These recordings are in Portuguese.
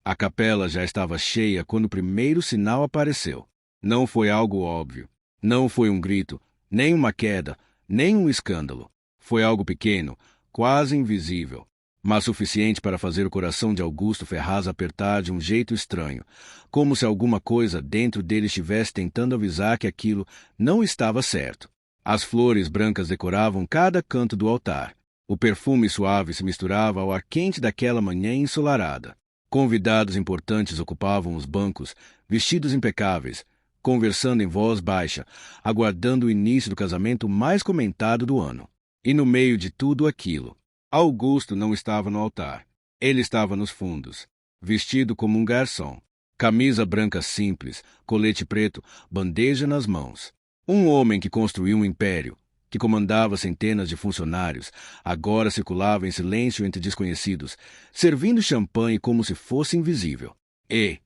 A capela já estava cheia quando o primeiro sinal apareceu. Não foi algo óbvio. Não foi um grito, nem uma queda, nem um escândalo. Foi algo pequeno, quase invisível, mas suficiente para fazer o coração de Augusto Ferraz apertar de um jeito estranho, como se alguma coisa dentro dele estivesse tentando avisar que aquilo não estava certo. As flores brancas decoravam cada canto do altar. O perfume suave se misturava ao ar quente daquela manhã ensolarada. Convidados importantes ocupavam os bancos, vestidos impecáveis, conversando em voz baixa, aguardando o início do casamento mais comentado do ano. E no meio de tudo aquilo, Augusto não estava no altar. Ele estava nos fundos, vestido como um garçom. Camisa branca simples, colete preto, bandeja nas mãos. Um homem que construiu um império, que comandava centenas de funcionários, agora circulava em silêncio entre desconhecidos, servindo champanhe como se fosse invisível. E,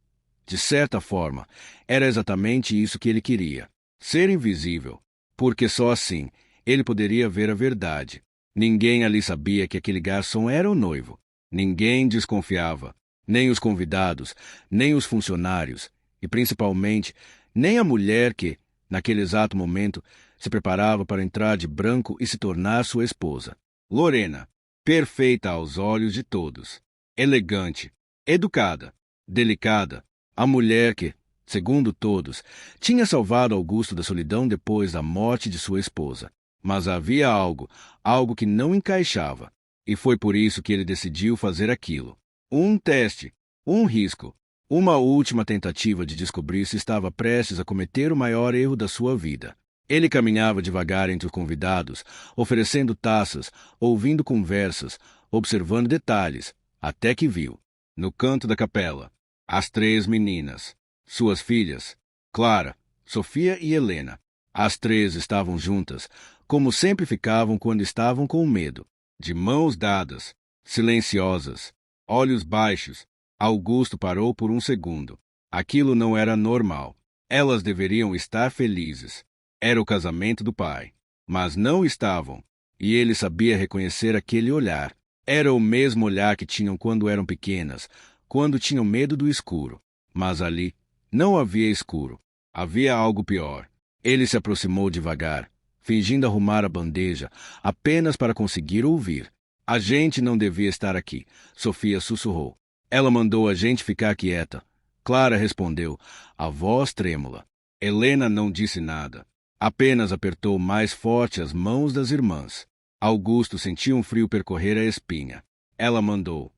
de certa forma, era exatamente isso que ele queria: ser invisível, porque só assim ele poderia ver a verdade. Ninguém ali sabia que aquele garçom era o noivo. Ninguém desconfiava, nem os convidados, nem os funcionários, e principalmente, nem a mulher que, naquele exato momento, se preparava para entrar de branco e se tornar sua esposa. Lorena, perfeita aos olhos de todos, elegante, educada, delicada, a mulher que, segundo todos, tinha salvado Augusto da solidão depois da morte de sua esposa. Mas havia algo que não encaixava, e foi por isso que ele decidiu fazer aquilo. Um teste, um risco, uma última tentativa de descobrir se estava prestes a cometer o maior erro da sua vida. Ele caminhava devagar entre os convidados, oferecendo taças, ouvindo conversas, observando detalhes, até que viu, no canto da capela, as 3 meninas, suas filhas, Clara, Sofia e Helena. As 3 estavam juntas, como sempre ficavam quando estavam com medo, de mãos dadas, silenciosas, olhos baixos. Augusto parou por um segundo. Aquilo não era normal. Elas deveriam estar felizes. Era o casamento do pai. Mas não estavam. E ele sabia reconhecer aquele olhar. Era o mesmo olhar que tinham quando eram pequenas, quando tinham medo do escuro. Mas ali não havia escuro. Havia algo pior. Ele se aproximou devagar, fingindo arrumar a bandeja, apenas para conseguir ouvir. A gente não devia estar aqui, Sofia sussurrou. Ela mandou a gente ficar quieta. Clara respondeu, a voz trêmula. Helena não disse nada. Apenas apertou mais forte as mãos das irmãs. Augusto sentia um frio percorrer a espinha. Ela mandou.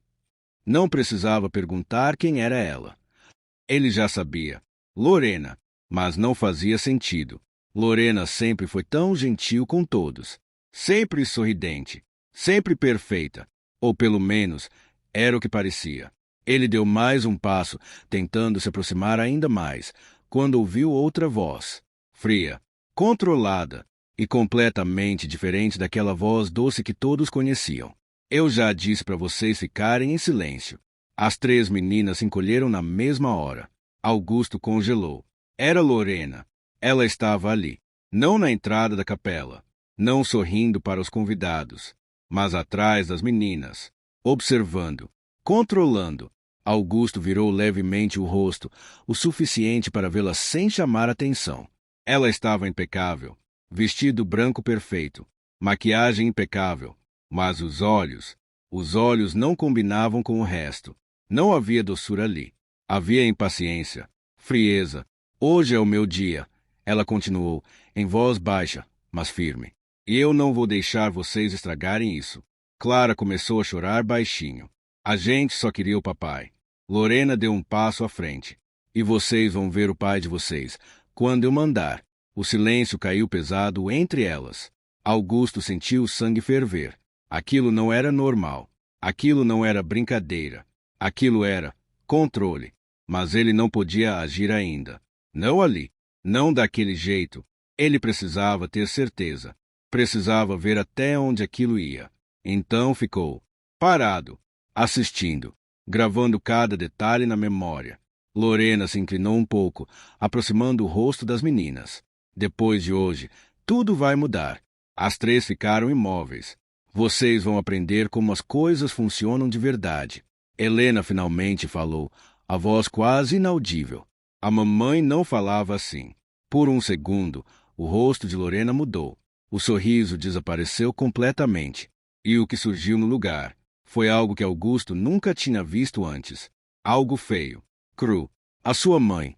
Não precisava perguntar quem era ela. Ele já sabia. Lorena. Mas não fazia sentido. Lorena sempre foi tão gentil com todos. Sempre sorridente. Sempre perfeita. Ou pelo menos, era o que parecia. Ele deu mais um passo, tentando se aproximar ainda mais, quando ouviu outra voz. Fria. Controlada e completamente diferente daquela voz doce que todos conheciam. Eu já disse para vocês ficarem em silêncio. As 3 meninas se encolheram na mesma hora. Augusto congelou. Era Lorena. Ela estava ali, não na entrada da capela, não sorrindo para os convidados, mas atrás das meninas, observando, controlando. Augusto virou levemente o rosto, o suficiente para vê-la sem chamar atenção. Ela estava impecável, vestido branco perfeito, maquiagem impecável, mas os olhos não combinavam com o resto. Não havia doçura ali. Havia impaciência, frieza. Hoje é o meu dia, ela continuou, em voz baixa, mas firme. E eu não vou deixar vocês estragarem isso. Clara começou a chorar baixinho. A gente só queria o papai. Lorena deu um passo à frente. E vocês vão ver o pai de vocês, quando eu mandar. O silêncio caiu pesado entre elas. Augusto sentiu o sangue ferver. Aquilo não era normal. Aquilo não era brincadeira. Aquilo era controle. Mas ele não podia agir ainda. Não ali. Não daquele jeito. Ele precisava ter certeza. Precisava ver até onde aquilo ia. Então ficou parado, assistindo, gravando cada detalhe na memória. Lorena se inclinou um pouco, aproximando o rosto das meninas. Depois de hoje, tudo vai mudar. As 3 ficaram imóveis. Vocês vão aprender como as coisas funcionam de verdade. Helena finalmente falou, a voz quase inaudível. A mamãe não falava assim. Por um segundo, o rosto de Lorena mudou. O sorriso desapareceu completamente. E o que surgiu no lugar foi algo que Augusto nunca tinha visto antes. Algo feio, cru. A sua mãe,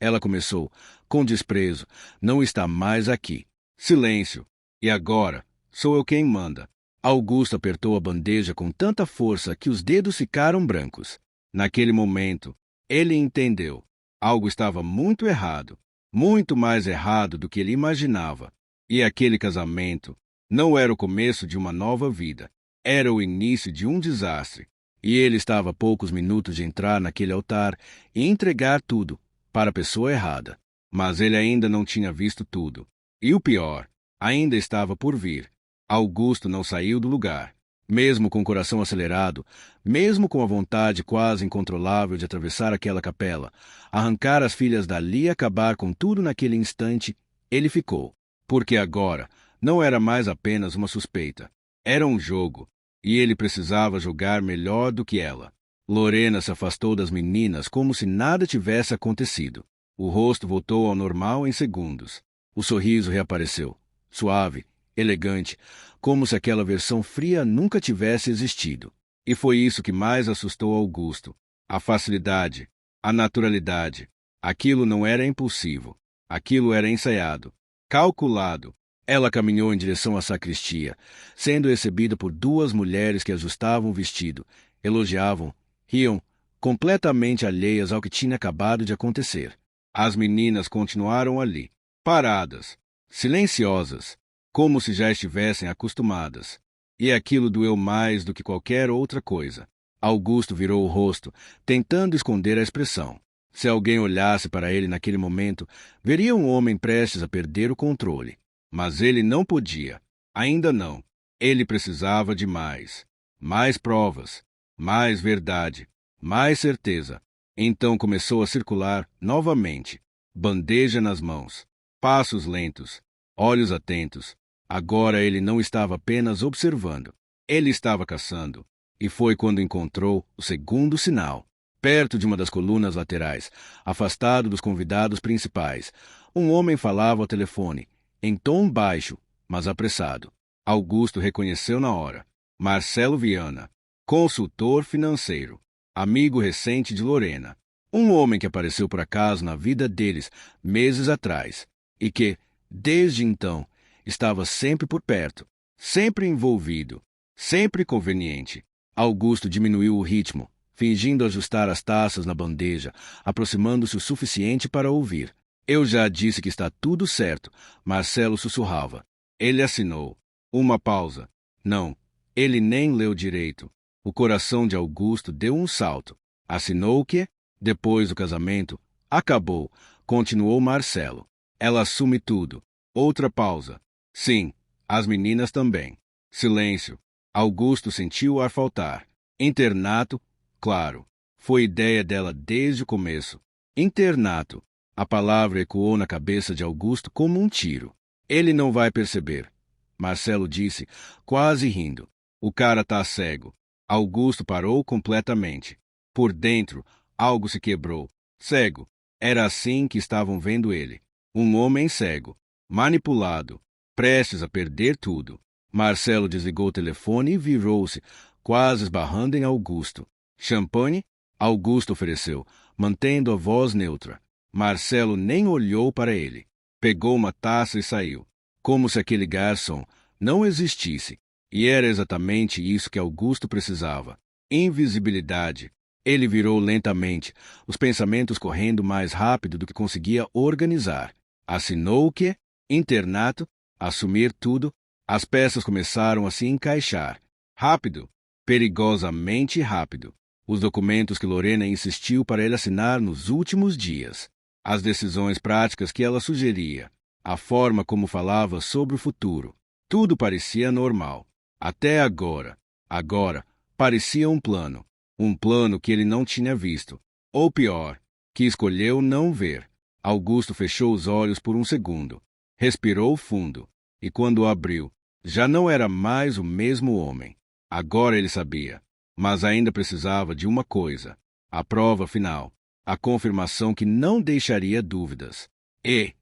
ela começou, com desprezo, não está mais aqui. Silêncio. E agora, sou eu quem manda. Augusto apertou a bandeja com tanta força que os dedos ficaram brancos. Naquele momento, ele entendeu. Algo estava muito errado. Muito mais errado do que ele imaginava. E aquele casamento não era o começo de uma nova vida. Era o início de um desastre. E ele estava a poucos minutos de entrar naquele altar e entregar tudo para a pessoa errada. Mas ele ainda não tinha visto tudo. E o pior, ainda estava por vir. Augusto não saiu do lugar. Mesmo com o coração acelerado, mesmo com a vontade quase incontrolável de atravessar aquela capela, arrancar as filhas dali e acabar com tudo naquele instante, ele ficou. Porque agora não era mais apenas uma suspeita. Era um jogo, e ele precisava jogar melhor do que ela. Lorena se afastou das meninas como se nada tivesse acontecido. O rosto voltou ao normal em segundos. O sorriso reapareceu, suave, elegante, como se aquela versão fria nunca tivesse existido. E foi isso que mais assustou Augusto. A facilidade, a naturalidade. Aquilo não era impulsivo. Aquilo era ensaiado, calculado. Ela caminhou em direção à sacristia, sendo recebida por duas mulheres que ajustavam o vestido, elogiavam, riam, completamente alheias ao que tinha acabado de acontecer. As meninas continuaram ali, paradas, silenciosas, como se já estivessem acostumadas. E aquilo doeu mais do que qualquer outra coisa. Augusto virou o rosto, tentando esconder a expressão. Se alguém olhasse para ele naquele momento, veria um homem prestes a perder o controle. Mas ele não podia. Ainda não. Ele precisava de mais. Mais provas. Mais verdade. Mais certeza. Então começou a circular novamente. Bandeja nas mãos. Passos lentos. Olhos atentos. Agora ele não estava apenas observando. Ele estava caçando. E foi quando encontrou o segundo sinal. Perto de uma das colunas laterais, afastado dos convidados principais, um homem falava ao telefone, em tom baixo, mas apressado. Augusto reconheceu na hora. Marcelo Viana, consultor financeiro, amigo recente de Lorena. Um homem que apareceu por acaso na vida deles meses atrás e que, desde então, estava sempre por perto, sempre envolvido, sempre conveniente. Augusto diminuiu o ritmo, fingindo ajustar as taças na bandeja, aproximando-se o suficiente para ouvir. Eu já disse que está tudo certo, Marcelo sussurrava. Ele assinou. Uma pausa. Não, ele nem leu direito. O coração de Augusto deu um salto. Assinou o quê? Depois do casamento. Acabou, continuou Marcelo. Ela assume tudo. Outra pausa. Sim, as meninas também. Silêncio. Augusto sentiu o ar faltar. Internato, claro. Foi ideia dela desde o começo. Internato. A palavra ecoou na cabeça de Augusto como um tiro. Ele não vai perceber. Marcelo disse, quase rindo. O cara tá cego. Augusto parou completamente. Por dentro, algo se quebrou. Cego. Era assim que estavam vendo ele. Um homem cego. Manipulado. Prestes a perder tudo. Marcelo desligou o telefone e virou-se, quase esbarrando em Augusto. Champanhe? Augusto ofereceu, mantendo a voz neutra. Marcelo nem olhou para ele. Pegou uma taça e saiu, como se aquele garçom não existisse. E era exatamente isso que Augusto precisava. Invisibilidade. Ele virou lentamente, os pensamentos correndo mais rápido do que conseguia organizar. Assinou o quê? Internato? Assumir tudo? As peças começaram a se encaixar. Rápido. Perigosamente rápido. Os documentos que Lorena insistiu para ele assinar nos últimos dias. As decisões práticas que ela sugeria. A forma como falava sobre o futuro. Tudo parecia normal. Até agora. Agora, parecia um plano. Um plano que ele não tinha visto. Ou pior, que escolheu não ver. Augusto fechou os olhos por um segundo. Respirou fundo. E quando o abriu, já não era mais o mesmo homem. Agora ele sabia. mas ainda precisava de uma coisa: a prova final, a confirmação que não deixaria dúvidas. E,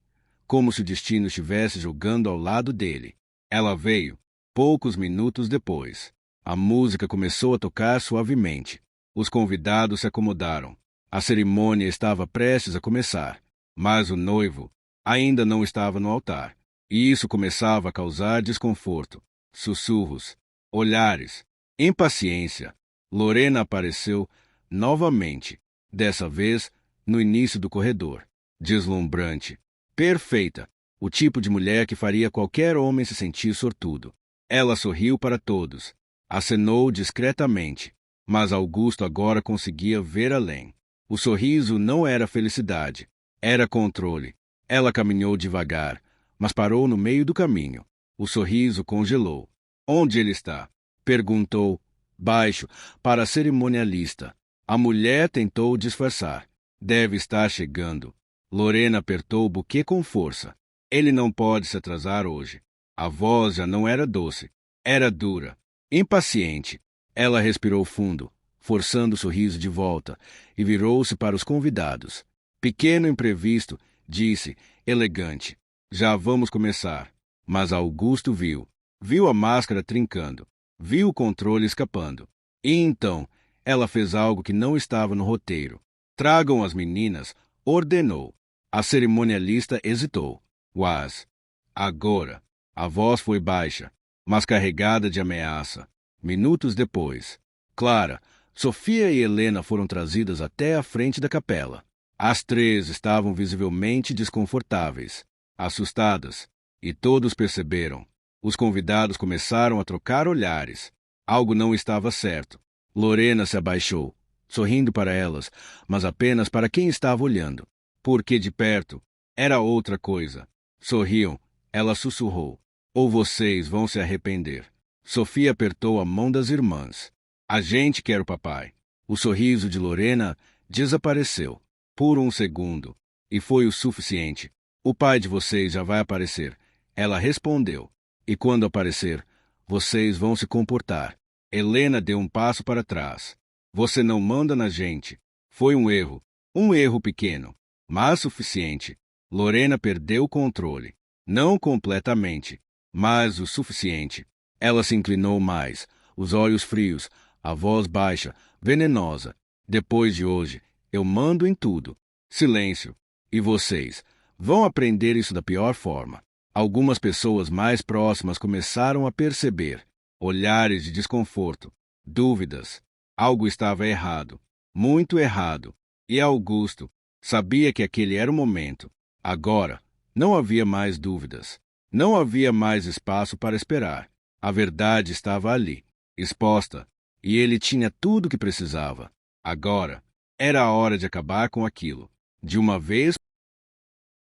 como se o destino estivesse jogando ao lado dele, ela veio, poucos minutos depois. A música começou a tocar suavemente. Os convidados se acomodaram. A cerimônia estava prestes a começar, mas o noivo ainda não estava no altar, e isso começava a causar desconforto. Sussurros, olhares, impaciência. Lorena apareceu novamente, dessa vez no início do corredor. Deslumbrante, perfeita, o tipo de mulher que faria qualquer homem se sentir sortudo. Ela sorriu para todos, acenou discretamente, mas Augusto agora conseguia ver além. O sorriso não era felicidade, era controle. Ela caminhou devagar, mas parou no meio do caminho. O sorriso congelou. Onde ele está? Perguntou, baixo, para a cerimonialista. A mulher tentou disfarçar. Deve estar chegando. Lorena apertou o buquê com força. Ele não pode se atrasar hoje. A voz já não era doce. Era dura, impaciente. Ela respirou fundo, forçando o sorriso de volta, e virou-se para os convidados. Pequeno imprevisto, disse, elegante. Já vamos começar. Mas Augusto viu. Viu a máscara trincando. Viu o controle escapando. E então, ela fez algo que não estava no roteiro. Tragam as meninas, ordenou. A cerimonialista hesitou. Was. Agora. A voz foi baixa, mas carregada de ameaça. Minutos depois, Clara, Sofia e Helena foram trazidas até a frente da capela. As três estavam visivelmente desconfortáveis, assustadas, e todos perceberam. Os convidados começaram a trocar olhares. Algo não estava certo. Lorena se abaixou, sorrindo para elas, mas apenas para quem estava olhando, porque de perto era outra coisa. Sorriam, ela sussurrou. Ou vocês vão se arrepender. Sofia apertou a mão das irmãs. A gente quer o papai. O sorriso de Lorena desapareceu. Por um segundo. E foi o suficiente. O pai de vocês já vai aparecer. Ela respondeu. E quando aparecer, vocês vão se comportar. Helena deu um passo para trás. Você não manda na gente. Foi um erro. Um erro pequeno, mas suficiente. Lorena perdeu o controle. Não completamente, mas o suficiente. Ela se inclinou mais, os olhos frios, a voz baixa, venenosa. Depois de hoje, eu mando em tudo. Silêncio. E vocês vão aprender isso da pior forma. Algumas pessoas mais próximas começaram a perceber olhares de desconforto, dúvidas. Algo estava errado, muito errado. E Augusto sabia que aquele era o momento. Agora, não havia mais dúvidas. Não havia mais espaço para esperar. A verdade estava ali, exposta, e ele tinha tudo o que precisava. Agora, era a hora de acabar com aquilo. De uma vez,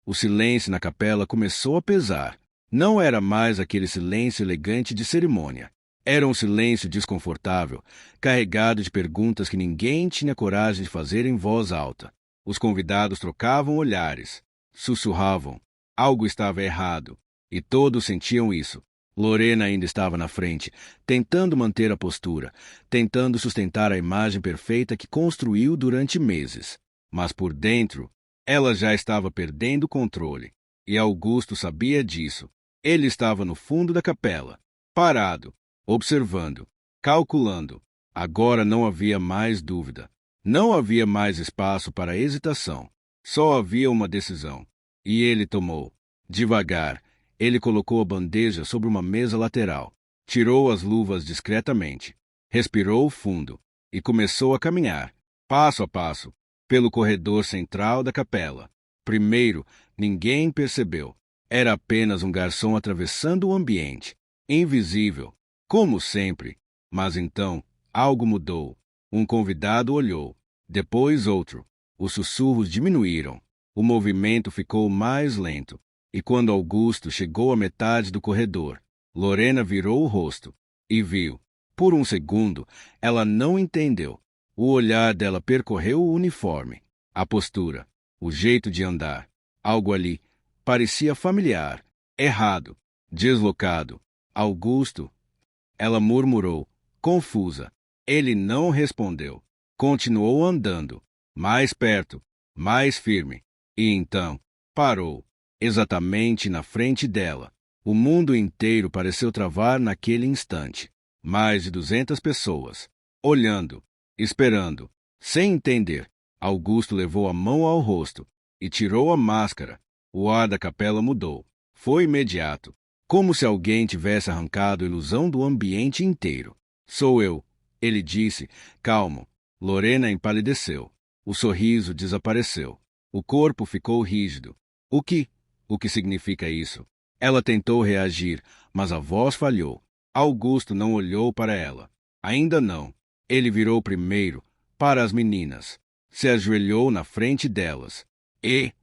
o silêncio na capela começou a pesar. Não era mais aquele silêncio elegante de cerimônia. Era um silêncio desconfortável, carregado de perguntas que ninguém tinha coragem de fazer em voz alta. Os convidados trocavam olhares, sussurravam. Algo estava errado, e todos sentiam isso. Lorena ainda estava na frente, tentando manter a postura, tentando sustentar a imagem perfeita que construiu durante meses. Mas por dentro, ela já estava perdendo o controle. E Augusto sabia disso. Ele estava no fundo da capela, parado, observando, calculando. Agora não havia mais dúvida. Não havia mais espaço para hesitação. Só havia uma decisão. E ele tomou. Devagar, ele colocou a bandeja sobre uma mesa lateral, tirou as luvas discretamente, respirou fundo e começou a caminhar, passo a passo, pelo corredor central da capela. Primeiro, ninguém percebeu. Era apenas um garçom atravessando o ambiente, invisível, como sempre. Mas então, algo mudou. Um convidado olhou, depois outro. Os sussurros diminuíram. O movimento ficou mais lento. E quando Augusto chegou à metade do corredor, Lorena virou o rosto e viu. Por um segundo, ela não entendeu. O olhar dela percorreu o uniforme, a postura, o jeito de andar. Algo ali parecia familiar, errado, deslocado. Augusto, ela murmurou, confusa. Ele não respondeu. Continuou andando, mais perto, mais firme. E então, parou, exatamente na frente dela. O mundo inteiro pareceu travar naquele instante. Mais de 200 pessoas, olhando, esperando, sem entender. Augusto levou a mão ao rosto e tirou a máscara. O ar da capela mudou. Foi imediato, como se alguém tivesse arrancado a ilusão do ambiente inteiro. Sou eu, ele disse, calmo. Lorena empalideceu. O sorriso desapareceu. O corpo ficou rígido. O que? O que significa isso? Ela tentou reagir, mas a voz falhou. Augusto não olhou para ela. Ainda não. Ele virou primeiro para as meninas. Se ajoelhou na frente delas. E,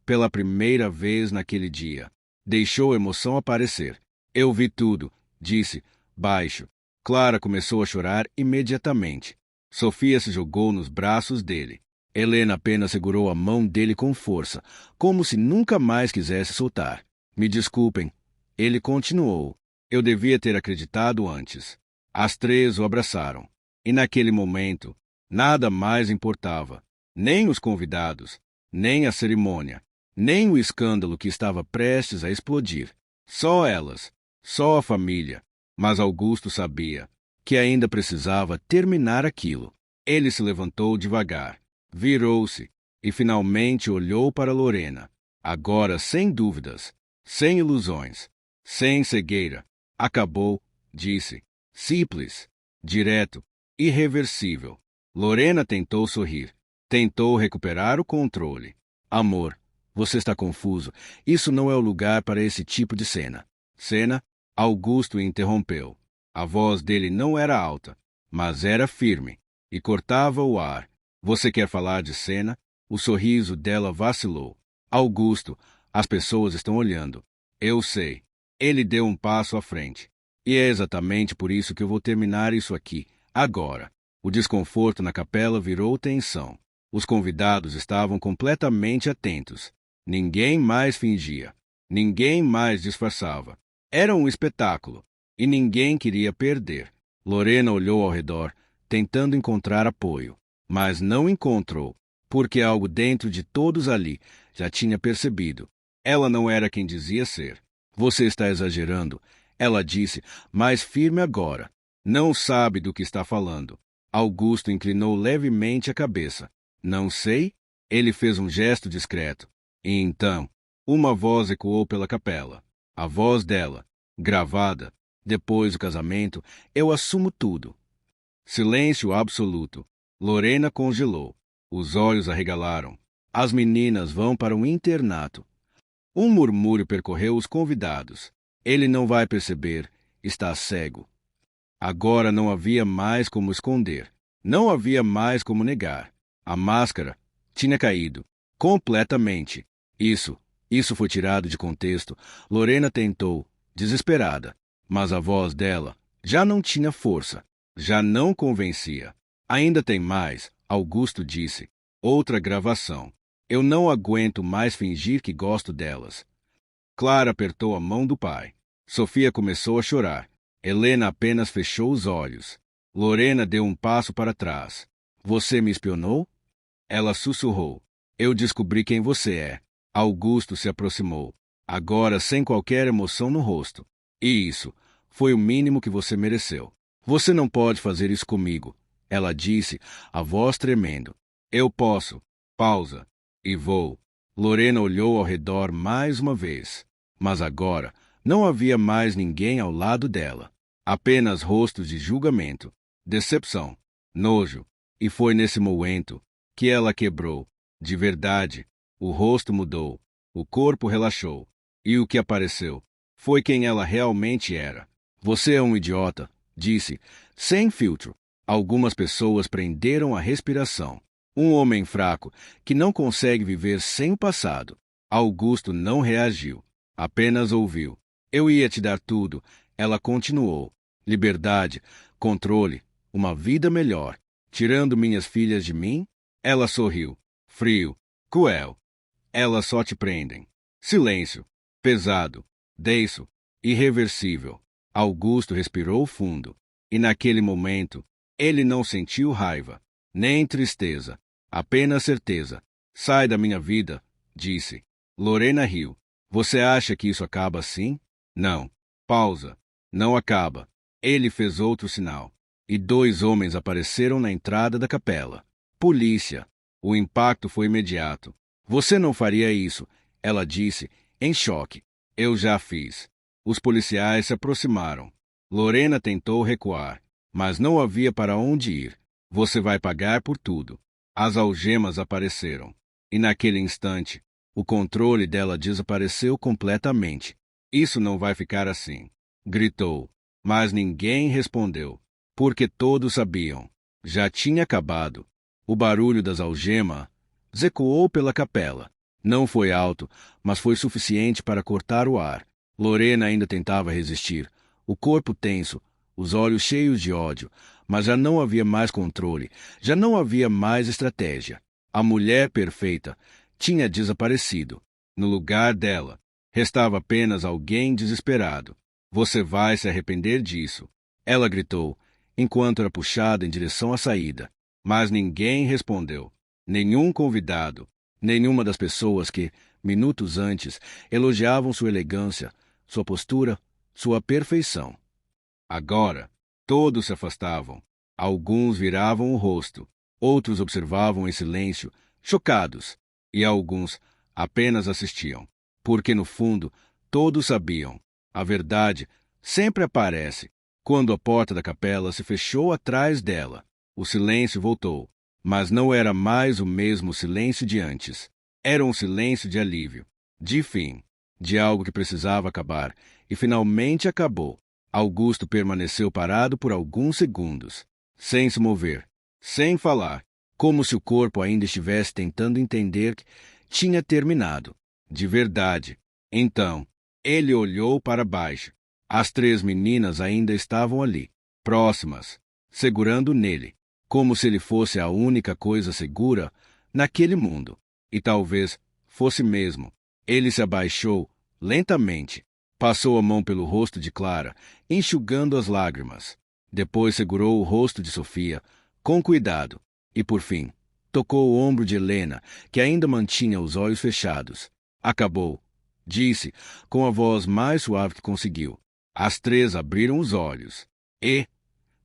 pela primeira vez naquele dia, deixou a emoção aparecer. Eu vi tudo, disse, baixo. Clara começou a chorar imediatamente. Sofia se jogou nos braços dele. Helena apenas segurou a mão dele com força, como se nunca mais quisesse soltar. Me desculpem. Ele continuou. Eu devia ter acreditado antes. As três o abraçaram. E naquele momento, nada mais importava. Nem os convidados, nem a cerimônia, nem o escândalo que estava prestes a explodir. Só elas, só a família. Mas Augusto sabia que ainda precisava terminar aquilo. Ele se levantou devagar, virou-se e finalmente olhou para Lorena. Agora sem dúvidas, sem ilusões, sem cegueira. Acabou, disse. Simples, direto, irreversível. Lorena tentou sorrir. Tentou recuperar o controle. Amor, você está confuso. Isso não é o lugar para esse tipo de cena. Cena? Augusto interrompeu. A voz dele não era alta, mas era firme e cortava o ar. Você quer falar de cena? O sorriso dela vacilou. Augusto, as pessoas estão olhando. Eu sei. Ele deu um passo à frente. E é exatamente por isso que eu vou terminar isso aqui, agora. O desconforto na capela virou tensão. Os convidados estavam completamente atentos. Ninguém mais fingia. Ninguém mais disfarçava. Era um espetáculo. E ninguém queria perder. Lorena olhou ao redor, tentando encontrar apoio. Mas não encontrou, porque algo dentro de todos ali já tinha percebido. Ela não era quem dizia ser. Você está exagerando, ela disse, mais firme agora. Não sabe do que está falando. Augusto inclinou levemente a cabeça. Não sei? Ele fez um gesto discreto. E então, uma voz ecoou pela capela. A voz dela, gravada. Depois do casamento, eu assumo tudo. Silêncio absoluto. Lorena congelou. Os olhos arregalaram. As meninas vão para um internato. Um murmúrio percorreu os convidados. Ele não vai perceber. Está cego. Agora não havia mais como esconder. Não havia mais como negar. A máscara tinha caído. Completamente. Isso foi tirado de contexto. Lorena tentou, desesperada. Mas a voz dela já não tinha força. Já não convencia. Ainda tem mais, Augusto disse. Outra gravação. Eu não aguento mais fingir que gosto delas. Clara apertou a mão do pai. Sofia começou a chorar. Helena apenas fechou os olhos. Lorena deu um passo para trás. Você me espionou? Ela sussurrou. Eu descobri quem você é. Augusto se aproximou, agora sem qualquer emoção no rosto. E isso foi o mínimo que você mereceu. Você não pode fazer isso comigo, ela disse, a voz tremendo. Eu posso. Pausa. E vou. Lorena olhou ao redor mais uma vez. Mas agora não havia mais ninguém ao lado dela. Apenas rostos de julgamento, decepção, nojo. E foi nesse momento que ela quebrou. De verdade, o rosto mudou, o corpo relaxou. E o que apareceu foi quem ela realmente era. Você é um idiota, disse, sem filtro. Algumas pessoas prenderam a respiração. Um homem fraco, que não consegue viver sem o passado. Augusto não reagiu, apenas ouviu. Eu ia te dar tudo, ela continuou. Liberdade, controle, uma vida melhor. Tirando minhas filhas de mim? Ela sorriu. Frio, cruel. Elas só te prendem. Silêncio. Pesado. Denso. Irreversível. Augusto respirou fundo. E naquele momento, Ele não sentiu raiva, nem tristeza, apenas certeza. Sai da minha vida, disse. Lorena riu. Você acha que isso acaba assim? Não. Pausa. Não acaba. Ele fez outro sinal. E 2 homens apareceram na entrada da capela. Polícia. O impacto foi imediato. Você não faria isso, ela disse, em choque. Eu já fiz. Os policiais se aproximaram. Lorena tentou recuar, mas não havia para onde ir. Você vai pagar por tudo. As algemas apareceram. E naquele instante, o controle dela desapareceu completamente. Isso não vai ficar assim, gritou. Mas ninguém respondeu, porque todos sabiam. Já tinha acabado. O barulho das algemas ecoou pela capela. Não foi alto, mas foi suficiente para cortar o ar. Lorena ainda tentava resistir, o corpo tenso, os olhos cheios de ódio, mas já não havia mais controle, já não havia mais estratégia. A mulher perfeita tinha desaparecido. No lugar dela, restava apenas alguém desesperado. Você vai se arrepender disso, ela gritou, enquanto era puxada em direção à saída. Mas ninguém respondeu. Nenhum convidado, nenhuma das pessoas que, minutos antes, elogiavam sua elegância, sua postura, sua perfeição. Agora, todos se afastavam. Alguns viravam o rosto, outros observavam em silêncio, chocados, e alguns apenas assistiam. Porque, no fundo, todos sabiam. A verdade sempre aparece. Quando a porta da capela se fechou atrás dela, o silêncio voltou. Mas não era mais o mesmo silêncio de antes. Era um silêncio de alívio, de fim, de algo que precisava acabar, e finalmente acabou. Augusto permaneceu parado por alguns segundos, sem se mover, sem falar, como se o corpo ainda estivesse tentando entender que tinha terminado. De verdade. Então, ele olhou para baixo. As 3 meninas ainda estavam ali, próximas, segurando nele, como se ele fosse a única coisa segura naquele mundo. E talvez fosse mesmo. Ele se abaixou lentamente, passou a mão pelo rosto de Clara, enxugando as lágrimas. Depois segurou o rosto de Sofia, com cuidado, e por fim, tocou o ombro de Helena, que ainda mantinha os olhos fechados. Acabou, disse, com a voz mais suave que conseguiu. As 3 abriram os olhos e,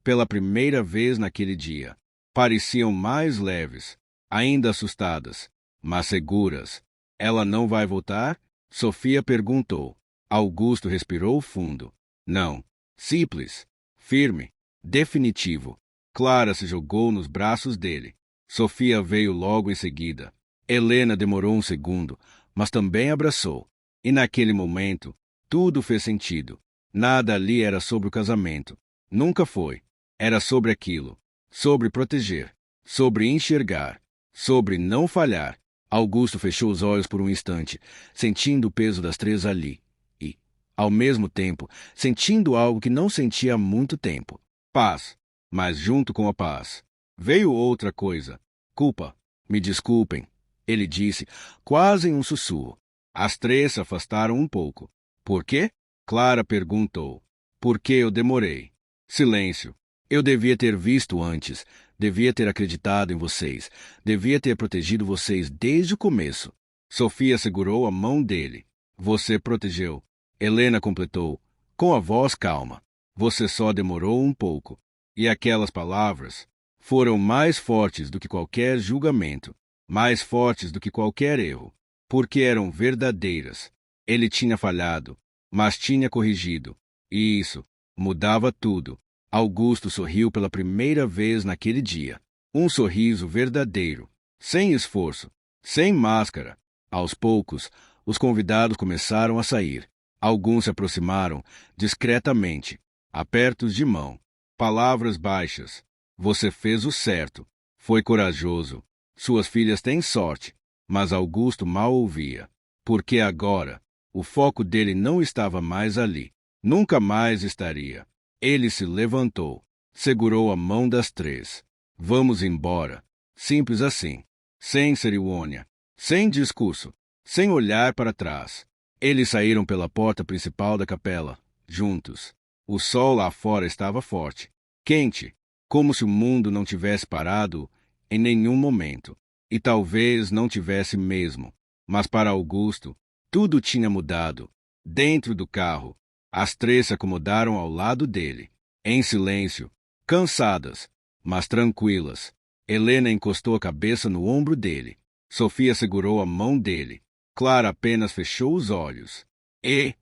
pela primeira vez naquele dia, pareciam mais leves, ainda assustadas, mas seguras. Ela não vai voltar? Sofia perguntou. Augusto respirou fundo. Não. Simples, firme, definitivo. Clara se jogou nos braços dele. Sofia veio logo em seguida. Helena demorou um segundo, mas também abraçou. E naquele momento, tudo fez sentido. Nada ali era sobre o casamento. Nunca foi. Era sobre aquilo. Sobre proteger. Sobre enxergar. Sobre não falhar. Augusto fechou os olhos por um instante, sentindo o peso das 3 ali. E, ao mesmo tempo, sentindo algo que não sentia há muito tempo. Paz. Mas junto com a paz, veio outra coisa. Culpa. Me desculpem, ele disse, quase em um sussurro. As 3 se afastaram um pouco. Por quê? Clara perguntou. Porque eu demorei. Silêncio. Eu devia ter visto antes, devia ter acreditado em vocês, devia ter protegido vocês desde o começo. Sofia segurou a mão dele. Você protegeu. Helena completou, com a voz calma. Você só demorou um pouco. E aquelas palavras foram mais fortes do que qualquer julgamento, mais fortes do que qualquer erro, porque eram verdadeiras. Ele tinha falhado, mas tinha corrigido. E isso mudava tudo. Augusto sorriu pela primeira vez naquele dia. Um sorriso verdadeiro, sem esforço, sem máscara. Aos poucos, os convidados começaram a sair. Alguns se aproximaram, discretamente, apertos de mão. Palavras baixas. Você fez o certo. Foi corajoso. Suas filhas têm sorte. Mas Augusto mal ouvia. Porque agora, o foco dele não estava mais ali. Nunca mais estaria. Ele se levantou, segurou a mão das 3. Vamos embora. Simples assim. Sem cerimônia, sem discurso, sem olhar para trás. Eles saíram pela porta principal da capela, juntos. O sol lá fora estava forte, quente, como se o mundo não tivesse parado em nenhum momento. E talvez não tivesse mesmo. Mas para Augusto, tudo tinha mudado. Dentro do carro, as três se acomodaram ao lado dele, em silêncio, cansadas, mas tranquilas. Helena encostou a cabeça no ombro dele. Sofia segurou a mão dele. Clara apenas fechou os olhos. E,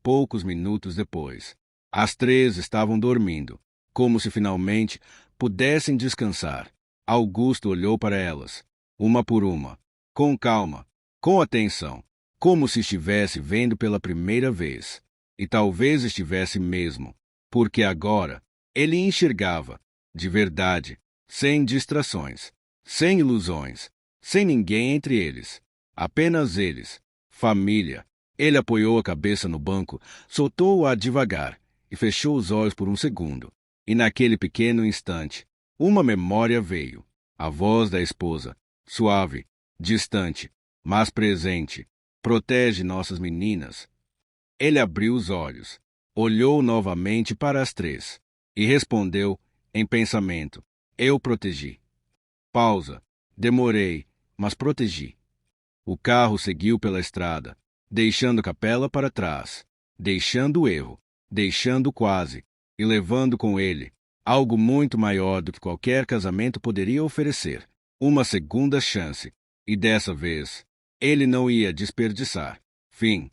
poucos minutos depois, as três estavam dormindo, como se finalmente pudessem descansar. Augusto olhou para elas, uma por uma, com calma, com atenção, como se estivesse vendo pela primeira vez. E talvez estivesse mesmo, porque agora ele enxergava, de verdade, sem distrações, sem ilusões, sem ninguém entre eles. Apenas eles, família. Ele apoiou a cabeça no banco, soltou-a devagar e fechou os olhos por um segundo. E naquele pequeno instante, uma memória veio. A voz da esposa, suave, distante, mas presente. Protege nossas meninas. Ele abriu os olhos, olhou novamente para as três e respondeu, em pensamento: eu protegi. Pausa. Demorei, mas protegi. O carro seguiu pela estrada, deixando Capela para trás, deixando o erro, deixando o quase, e levando com ele algo muito maior do que qualquer casamento poderia oferecer, uma segunda chance, e dessa vez ele não ia desperdiçar. Fim.